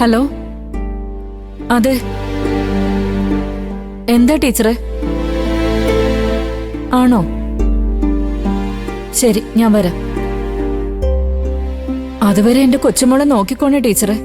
Hello, അതെ, എന്താ ടീച്ചറെ? ആണോ? ശരി, ഞാൻ വരാം. അതുവരെ എന്റെ കൊച്ചുമോളെ നോക്കിക്കോണേ ടീച്ചറെ.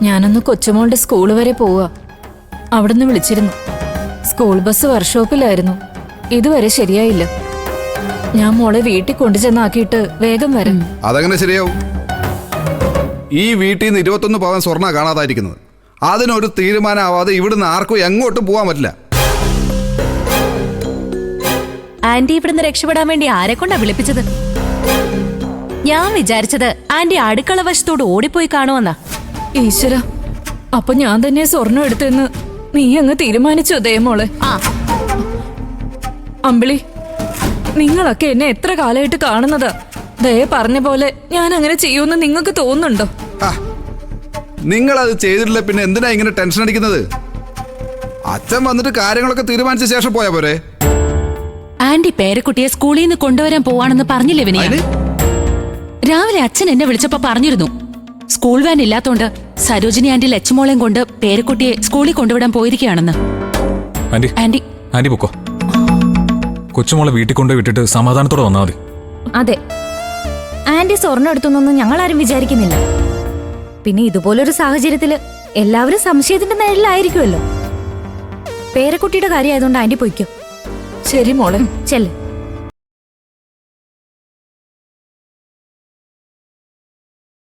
ഞാനൊന്ന് കൊച്ചുമോളുടെ സ്കൂൾ വരെ പോവാ. അവിടുന്ന് വിളിച്ചിരുന്നു. സ്കൂൾ ബസ് വർക്ക്ഷോപ്പിലായിരുന്നു. ഇതുവരെ ശരിയായില്ല. ഞാൻ മോളെ വീട്ടിൽ കൊണ്ടുചെന്നാക്കിയിട്ട് വേഗം വരാം. അതങ്ങനെ ശരിയാവും? ഈ വീട്ടിൽ നിന്ന് 21 പവൻ സ്വർണ്ണ കാണാതായിരിക്കുന്നത്. അതിനൊരു തീരുമാനമാവാതെ ഇവിടുന്ന് ആർക്കും എങ്ങോട്ടും പോവാൻ പറ്റില്ല. ആന്റി ഇവിടുന്ന് രക്ഷപ്പെടാൻ വേണ്ടി ആരെ കൊണ്ടാ വിളിപ്പിച്ചത്? ഞാൻ വിചാരിച്ചത് ആന്റി അടുക്കള വശത്തോട് ഓടിപ്പോയി കാണുമെന്നാ. ഈശ്വര, അപ്പൊ ഞാൻ തന്നെ സ്വർണം എടുത്തെന്ന് നീ അങ്ങ് തീരുമാനിച്ചു ദയമോളെ. അമ്പിളി, നിങ്ങളൊക്കെ എന്നെ എത്ര കാലമായിട്ട് കാണുന്നതാ. ദയ പറഞ്ഞ പോലെ ഞാൻ അങ്ങനെ ചെയ്യൂന്ന് നിങ്ങൾക്ക് തോന്നുന്നുണ്ടോ? നിങ്ങളത് ചെയ്തിട്ടില്ല പിന്നെ എന്തിനാ ഇങ്ങനെ ടെൻഷൻ അടിക്കുന്നത്? അച്ഛൻ വന്നിട്ട് കാര്യങ്ങളൊക്കെ തീരുമാനിച്ച ശേഷം പോയാ പോരെ? ആന്റി പേരക്കുട്ടിയെ സ്കൂളിൽ നിന്ന് കൊണ്ടുവരാൻ പോവാണെന്ന് പറഞ്ഞില്ലേ വിനയ? രാവിലെ അച്ഛൻ എന്നെ വിളിച്ചപ്പോ പറഞ്ഞിരുന്നു സ്കൂൾ വാൻ ഇല്ലാത്തോണ്ട് സരോജിനി ആന്റി ലച്ചുമോളെയും കൊണ്ട് പേരക്കുട്ടിയെ സ്കൂളിൽ കൊണ്ടുവിടാൻ പോയിരിക്കുകയാണെന്ന്. ആന്റി പൊക്കോ. കൊച്ചുമോളെ വീട്ടിൽ കൊണ്ടു വിട്ടിട്ട് സമാധാനത്തോടെ വന്നാൽ മതി. അതെ, ആന്റി സ്വർണ്ണം എടുത്തൊന്നും ഞങ്ങളാരും വിചാരിക്കുന്നില്ല. പിന്നെ ഇതുപോലൊരു സാഹചര്യത്തില് എല്ലാവരും സംശയത്തിന്റെ നിഴലിലായിരിക്കുമല്ലോ. പേരക്കുട്ടിയുടെ കാര്യമായതുകൊണ്ട് ആന്റി പൊയ്ക്കോ. ശരി മോളെ, ചെല്ല്.